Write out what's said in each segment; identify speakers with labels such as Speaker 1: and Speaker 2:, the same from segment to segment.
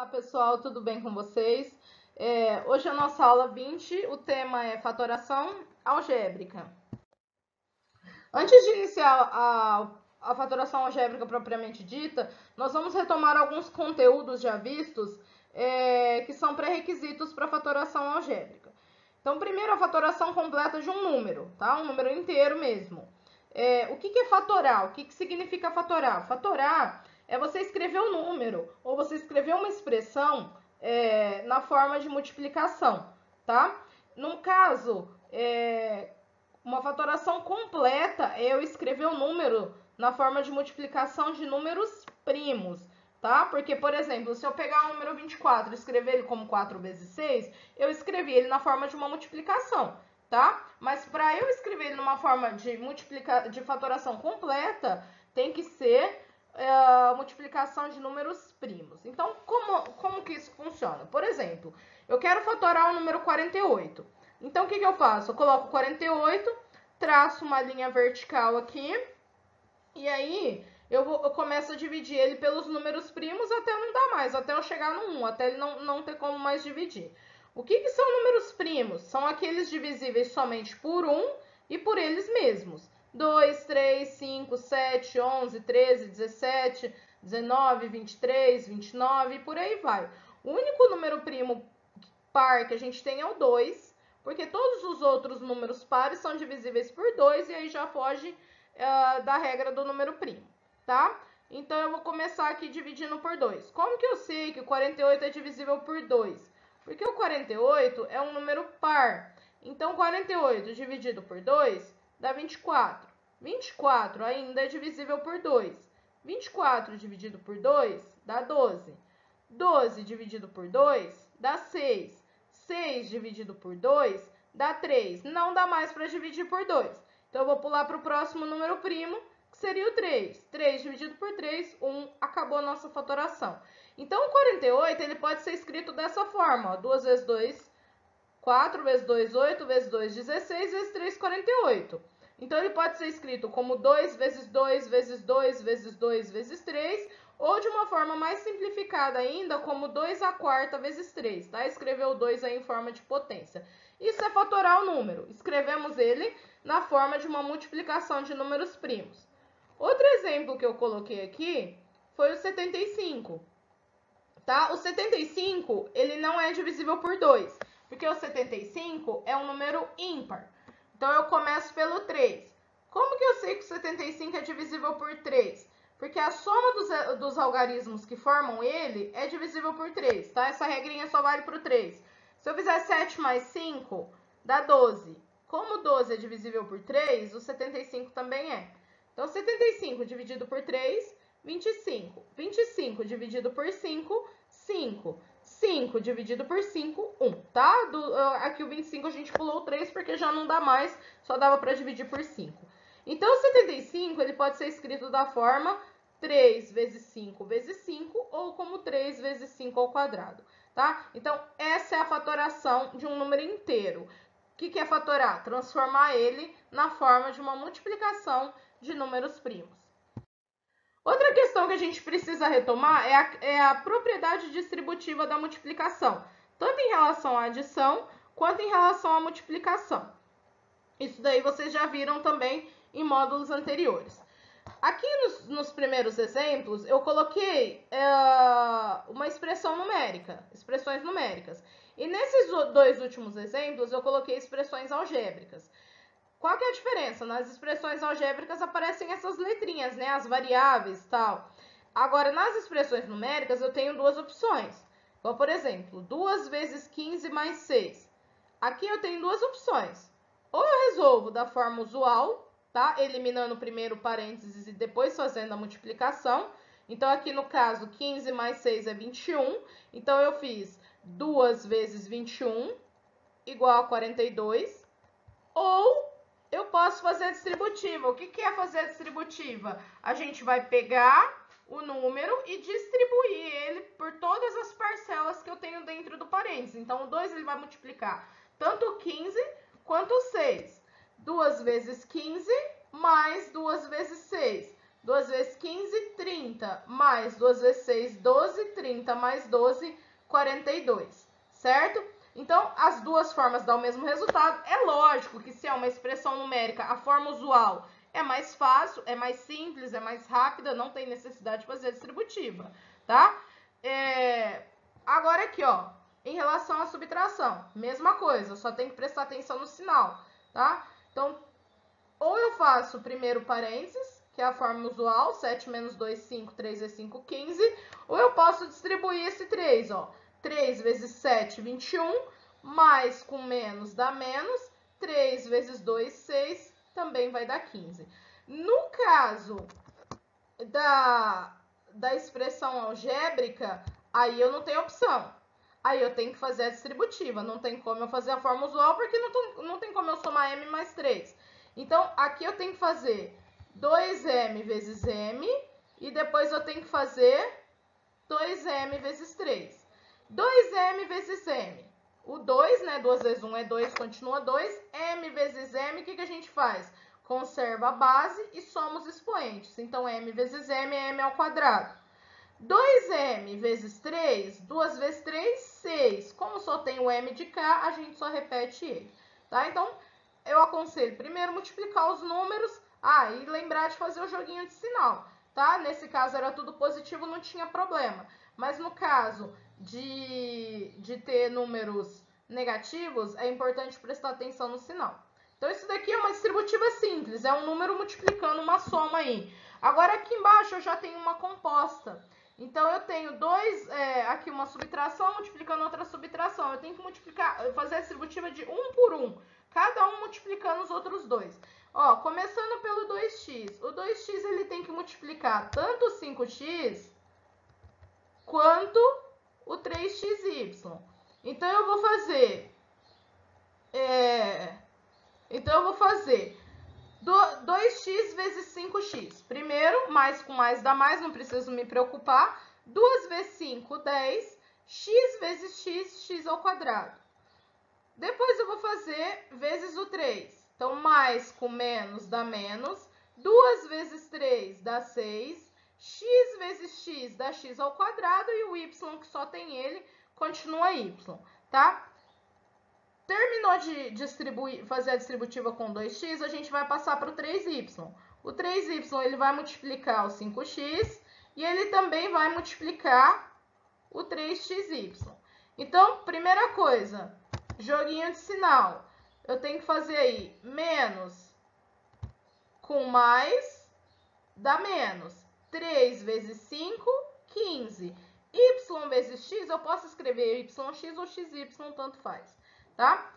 Speaker 1: Olá pessoal, tudo bem com vocês? Hoje é a nossa aula 20, o tema é fatoração algébrica. Antes de iniciar a fatoração algébrica propriamente dita, nós vamos retomar alguns conteúdos já vistos que são pré-requisitos para a fatoração algébrica. Então, primeiro, a fatoração completa de um número, tá? Um número inteiro mesmo. O que é fatorar? O que significa fatorar? Fatorar é você escrever um número ou você escrever uma expressão na forma de multiplicação, tá? No caso, uma fatoração completa é eu escrever o número na forma de multiplicação de números primos, tá? Porque, por exemplo, se eu pegar o número 24 e escrever ele como 4 vezes 6, eu escrevi ele na forma de uma multiplicação, tá? Mas para eu escrever ele numa forma de fatoração completa, tem que ser multiplicação de números primos. Então, como que isso funciona? Por exemplo, eu quero fatorar o número 48. Então, o que eu faço? Eu coloco 48, traço uma linha vertical aqui, e aí eu começo a dividir ele pelos números primos até não dar mais, até eu chegar no 1, até ele não ter como mais dividir. O que são números primos? São aqueles divisíveis somente por 1 e por eles mesmos. 2, 3, 5, 7, 11, 13, 17, 19, 23, 29 e por aí vai. O único número primo par que a gente tem é o 2, porque todos os outros números pares são divisíveis por 2 e aí já foge da regra do número primo, tá? Então, eu vou começar aqui dividindo por 2. Como que eu sei que o 48 é divisível por 2? Porque o 48 é um número par. Então, 48 dividido por 2 dá 24. 24 ainda é divisível por 2. 24 dividido por 2 dá 12. 12 dividido por 2 dá 6. 6 dividido por 2 dá 3. Não dá mais para dividir por 2. Então, eu vou pular para o próximo número primo, que seria o 3. 3 dividido por 3, 1. Acabou a nossa fatoração. Então, o 48 ele pode ser escrito dessa forma. Ó, 2 vezes 2, 4 vezes 2, 8 vezes 2, 16 vezes 3, 48. Então, ele pode ser escrito como 2 vezes 2 vezes 2 vezes 2 vezes 3, ou de uma forma mais simplificada ainda, como 2 à quarta vezes 3, tá? Escrever o 2 aí em forma de potência. Isso é fatorar o número. Escrevemos ele na forma de uma multiplicação de números primos. Outro exemplo que eu coloquei aqui foi o 75, tá? O 75, ele não é divisível por 2, porque o 75 é um número ímpar. Então, eu começo pelo 3. Como que eu sei que o 75 é divisível por 3? Porque a soma dos algarismos que formam ele é divisível por 3, tá? Essa regrinha só vale para o 3. Se eu fizer 7 mais 5, dá 12. Como 12 é divisível por 3, o 75 também é. Então, 75 dividido por 3, 25. 25 dividido por 5, 5. 5 dividido por 5, 1, tá? Aqui o 25 a gente pulou 3 porque já não dá mais, só dava para dividir por 5. Então, o 75 ele pode ser escrito da forma 3 vezes 5 vezes 5 ou como 3 vezes 5 ao quadrado, tá? Então, essa é a fatoração de um número inteiro. O que é fatorar? Transformar ele na forma de uma multiplicação de números primos. Outra questão que a gente precisa retomar é a propriedade distributiva da multiplicação, tanto em relação à adição quanto em relação à multiplicação. Isso daí vocês já viram também em módulos anteriores. Aqui nos primeiros exemplos, eu coloquei uma expressão numérica, expressões numéricas. E nesses dois últimos exemplos, eu coloquei expressões algébricas. Qual que é a diferença? Nas expressões algébricas aparecem essas letrinhas, né? As variáveis e tal. Agora, nas expressões numéricas, eu tenho duas opções. Então, por exemplo, 2 vezes 15 mais 6. Aqui eu tenho duas opções. Ou eu resolvo da forma usual, tá? Eliminando primeiro o parênteses e depois fazendo a multiplicação. Então, aqui no caso, 15 mais 6 é 21. Então, eu fiz 2 vezes 21 igual a 42. Ou eu posso fazer a distributiva. O que é fazer a distributiva? A gente vai pegar o número e distribuir ele por todas as parcelas que eu tenho dentro do parênteses. Então, o 2 ele vai multiplicar tanto o 15 quanto o 6. 2 vezes 15 mais 2 vezes 6. 2 vezes 15, 30, mais 2 vezes 6, 12, 30 mais 12, 42, certo? Então, as duas formas dão o mesmo resultado. É lógico que se é uma expressão numérica, a forma usual é mais fácil, é mais simples, é mais rápida, não tem necessidade de fazer a distributiva, tá? Agora aqui, ó, em relação à subtração, mesma coisa, só tem que prestar atenção no sinal, tá? Então, ou eu faço primeiro parênteses, que é a forma usual, 7 menos 2, 5, 3 vezes 5, 15, ou eu posso distribuir esse 3, ó. 3 vezes 7, 21, mais com menos dá menos, 3 vezes 2, 6, também vai dar 15. No caso da expressão algébrica, aí eu não tenho opção. Aí eu tenho que fazer a distributiva, não tem como eu fazer a forma usual, porque não tem como eu somar m mais 3. Então, aqui eu tenho que fazer 2m vezes m, e depois eu tenho que fazer 2m vezes 3. 2m vezes m. O 2, né? 2 vezes 1 é 2, continua 2. M vezes m, o que a gente faz? Conserva a base e soma os expoentes. Então, m vezes m é m ao quadrado. 2m vezes 3, 2 vezes 3, 6. Como só tem o m de cá, a gente só repete ele, tá? Então, eu aconselho primeiro multiplicar os números, e lembrar de fazer o joguinho de sinal, tá? Nesse caso era tudo positivo, não tinha problema. Mas no caso de ter números negativos, é importante prestar atenção no sinal. Então, isso daqui é uma distributiva simples, é um número multiplicando uma soma aí. Agora, aqui embaixo eu já tenho uma composta. Então, eu tenho aqui uma subtração multiplicando outra subtração. Eu tenho que fazer a distributiva de 1 por 1, cada um multiplicando os outros dois. Ó, começando pelo 2x. O 2x ele tem que multiplicar tanto o 5x quanto o 3xy. Então, eu vou fazer 2x vezes 5x. Primeiro, mais com mais dá mais, não preciso me preocupar. 2 vezes 5, 10. X vezes x, x ao quadrado. Depois eu vou fazer vezes o 3. Então, mais com menos dá menos. 2 vezes 3 dá 6. X vezes x dá x ao quadrado. E o y, que só tem ele, continua y, tá? Terminou de fazer a distributiva com 2x, a gente vai passar para o 3y. O 3y ele vai multiplicar o 5x e ele também vai multiplicar o 3xy. Então, primeira coisa, joguinho de sinal. Eu tenho que fazer aí menos com mais dá menos. 3 vezes 5, 15. Y vezes x, eu posso escrever yx ou xy, tanto faz. Tá?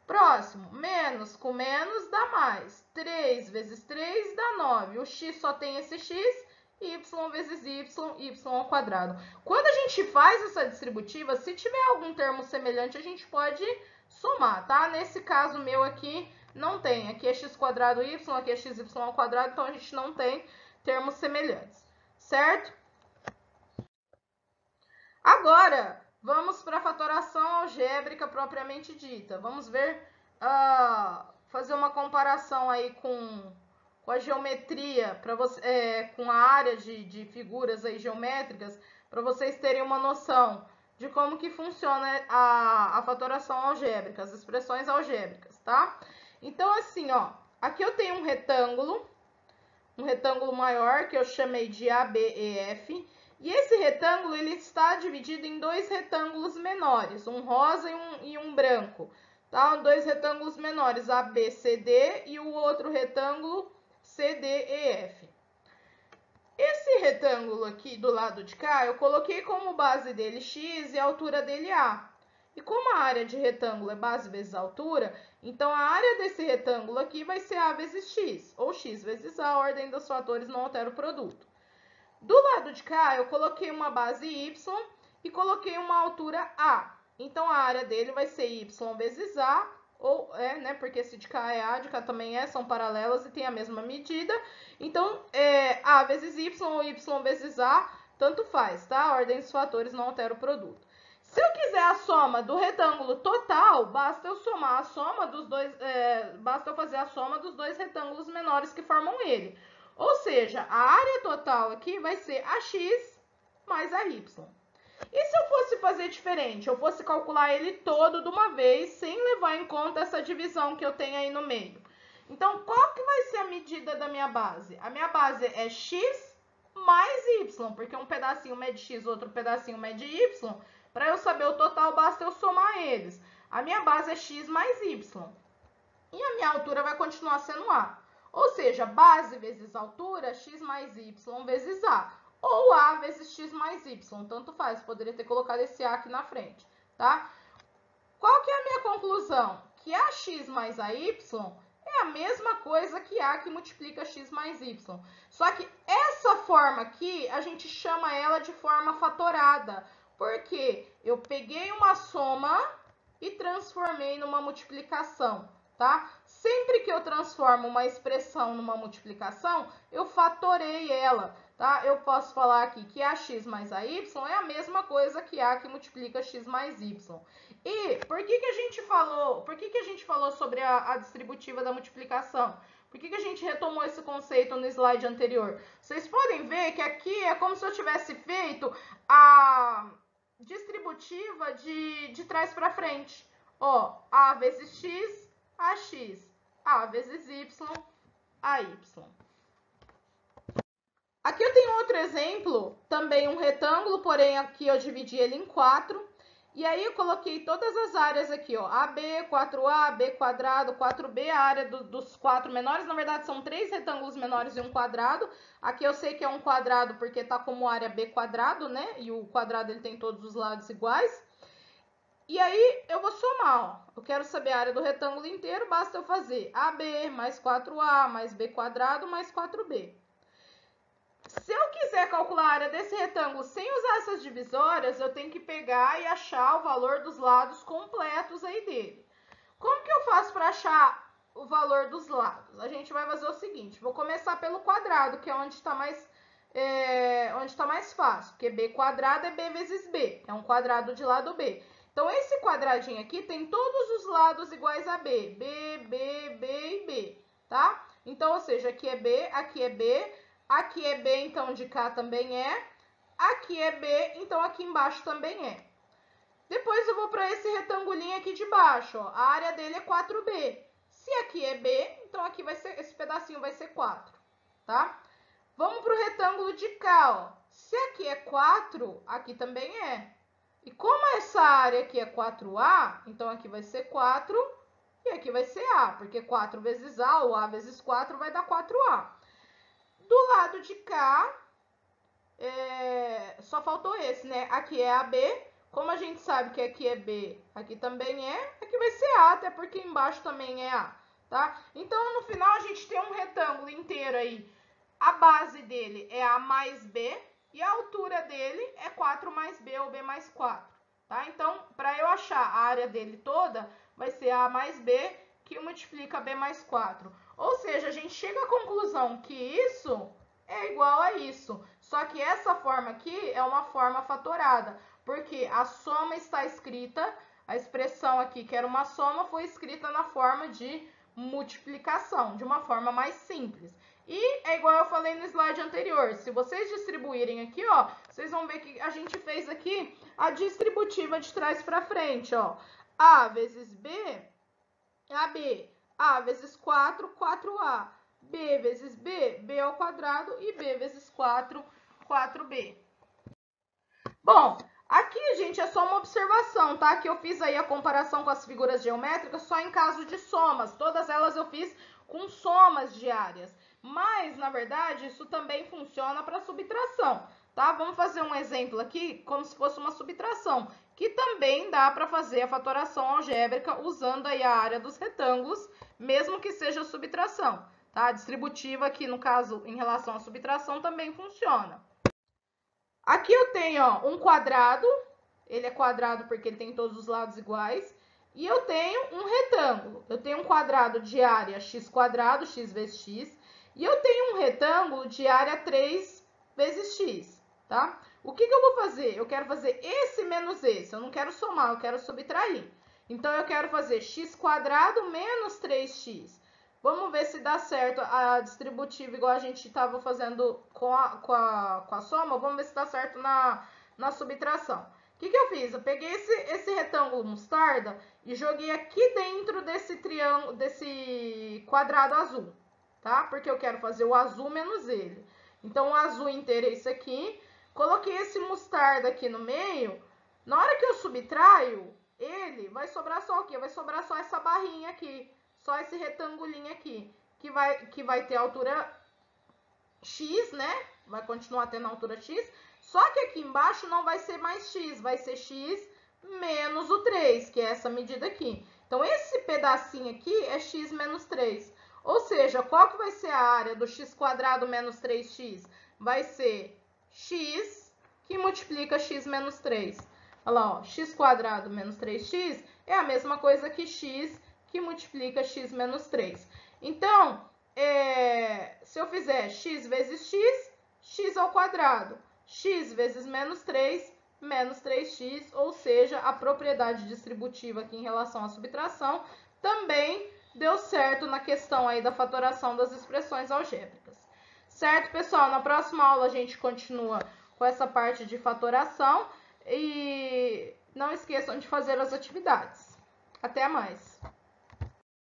Speaker 1: Próximo, menos com menos dá mais. 3 vezes 3 dá 9. O x só tem esse x, y vezes y ao quadrado. Quando a gente faz essa distributiva, se tiver algum termo semelhante, a gente pode somar, tá? Nesse caso meu aqui, não tem. Aqui é x quadrado y, aqui é xy ao quadrado, então a gente não tem termos semelhantes, certo? Agora, vamos para a fatoração algébrica propriamente dita. Vamos ver, fazer uma comparação aí com a geometria, com a área de figuras aí geométricas, para vocês terem uma noção de como que funciona a fatoração algébrica, as expressões algébricas, tá? Então, assim, ó, aqui eu tenho um retângulo maior, que eu chamei de ABEF, e esse retângulo ele está dividido em dois retângulos menores, um rosa e um branco, tá? Dois retângulos menores, ABCD, e o outro retângulo CDEF. Esse retângulo aqui do lado de cá, eu coloquei como base dele x e a altura dele A. E como a área de retângulo é base vezes altura, então a área desse retângulo aqui vai ser A vezes x, ou x vezes A, a ordem dos fatores não altera o produto. Do lado de cá, eu coloquei uma base y e coloquei uma altura A. Então, a área dele vai ser y vezes A, porque esse de cá é A, de cá também é, são paralelas e tem a mesma medida. Então, A vezes y ou y vezes A, tanto faz, tá? A ordem dos fatores não altera o produto. Se eu quiser a soma do retângulo total, basta eu fazer a soma dos dois retângulos menores que formam ele. Ou seja, a área total aqui vai ser AX mais AY. E se eu fosse fazer diferente? Eu fosse calcular ele todo de uma vez, sem levar em conta essa divisão que eu tenho aí no meio. Então, qual que vai ser a medida da minha base? A minha base é x mais y, porque um pedacinho mede x, outro pedacinho mede y. Para eu saber o total, basta eu somar eles. A minha base é x mais y. E a minha altura vai continuar sendo a. Ou seja, base vezes altura, x mais y vezes a. Ou a vezes x mais y, tanto faz. Poderia ter colocado esse a aqui na frente, tá? Qual que é a minha conclusão? Que ax mais ay é a mesma coisa que a que multiplica x mais y. Só que essa forma aqui, a gente chama ela de forma fatorada. Porque eu peguei uma soma e transformei numa multiplicação, tá? Sempre que eu transformo uma expressão numa multiplicação, eu fatorei ela, tá? Eu posso falar aqui que ax mais ay é a mesma coisa que a que multiplica x mais y. E por que a gente falou sobre a distributiva da multiplicação? Por que a gente retomou esse conceito no slide anterior? Vocês podem ver que aqui é como se eu tivesse feito a distributiva de trás para frente. Ó, a vezes x, ax. A vezes y, ay. Aqui eu tenho outro exemplo, também um retângulo, porém aqui eu dividi ele em 4. E aí eu coloquei todas as áreas aqui, ó, AB, 4A, B quadrado, 4B, a área dos 4 menores. Na verdade, são 3 retângulos menores e um quadrado. Aqui eu sei que é um quadrado porque tá como área B quadrado, né? E o quadrado ele tem todos os lados iguais. E aí eu vou somar, ó. Eu quero saber a área do retângulo inteiro, basta eu fazer AB mais 4A mais B quadrado mais 4B. Se eu quiser calcular a área desse retângulo sem usar essas divisórias, eu tenho que pegar e achar o valor dos lados completos aí dele. Como que eu faço para achar o valor dos lados? A gente vai fazer o seguinte, vou começar pelo quadrado, que é onde está mais fácil, porque b quadrado é b vezes b, é um quadrado de lado b. Então, esse quadradinho aqui tem todos os lados iguais a b, b e b, tá? Então, ou seja, aqui é b, aqui é b, aqui é B, então de cá também é. Aqui é B, então aqui embaixo também é. Depois eu vou para esse retangulinho aqui de baixo, ó. A área dele é 4B. Se aqui é B, então aqui vai ser, esse pedacinho vai ser 4, tá? Vamos para o retângulo de cá, ó. Se aqui é 4, aqui também é. E como essa área aqui é 4A, então aqui vai ser 4 e aqui vai ser A, porque 4 vezes A, ou A vezes 4, vai dar 4A. Do lado de cá, só faltou esse, né? Aqui é AB. Como a gente sabe que aqui é B, aqui também é. Aqui vai ser A, até porque embaixo também é A, tá? Então, no final, a gente tem um retângulo inteiro aí. A base dele é A mais B e a altura dele é 4 mais B ou B mais 4, tá? Então, para eu achar a área dele toda, vai ser A mais B que multiplica B mais 4. Ou seja, a gente chega à conclusão que isso é igual a isso. Só que essa forma aqui é uma forma fatorada, porque a soma está escrita, a expressão aqui, que era uma soma, foi escrita na forma de multiplicação, de uma forma mais simples. E é igual eu falei no slide anterior, se vocês distribuírem aqui, ó, vocês vão ver que a gente fez aqui a distributiva de trás para frente, ó. A vezes B, AB. A vezes 4, 4A. B vezes B, B ao quadrado. E B vezes 4, 4B. Bom, aqui, gente, é só uma observação, tá? Que eu fiz aí a comparação com as figuras geométricas só em caso de somas. Todas elas eu fiz com somas diárias. Mas, na verdade, isso também funciona para subtração, tá? Vamos fazer um exemplo aqui como se fosse uma subtração, que também dá para fazer a fatoração algébrica usando aí a área dos retângulos, mesmo que seja subtração, tá? A distributiva aqui, no caso, em relação à subtração, também funciona. Aqui eu tenho, ó, um quadrado, ele é quadrado porque ele tem todos os lados iguais, e eu tenho um retângulo. Eu tenho um quadrado de área x quadrado, x vezes x, e eu tenho um retângulo de área 3 vezes x, tá? O que eu vou fazer? Eu quero fazer esse menos esse. Eu não quero somar, eu quero subtrair. Então, eu quero fazer x quadrado menos 3x. Vamos ver se dá certo a distributiva igual a gente estava fazendo com a soma. Vamos ver se dá certo na subtração. O que eu fiz? Eu peguei esse retângulo mostarda e joguei aqui dentro desse triângulo, desse quadrado azul, tá? Porque eu quero fazer o azul menos ele. Então, o azul inteiro é isso aqui. Coloquei esse mostarda aqui no meio. Na hora que eu subtraio ele, vai sobrar só o quê? Vai sobrar só essa barrinha aqui. Só esse retangulinho aqui. Que vai ter altura x, né? Vai continuar tendo altura x. Só que aqui embaixo não vai ser mais x. Vai ser x menos o 3, que é essa medida aqui. Então, esse pedacinho aqui é x menos 3. Ou seja, qual que vai ser a área do x² menos 3x? Vai ser x que multiplica x menos 3. Olha lá, ó, x² menos 3x é a mesma coisa que x que multiplica x menos 3. Então, se eu fizer x vezes x, x ao quadrado. X vezes menos 3, menos 3x, ou seja, a propriedade distributiva aqui em relação à subtração também deu certo na questão aí da fatoração das expressões algébricas. Certo, pessoal? Na próxima aula a gente continua com essa parte de fatoração e não esqueçam de fazer as atividades. Até mais!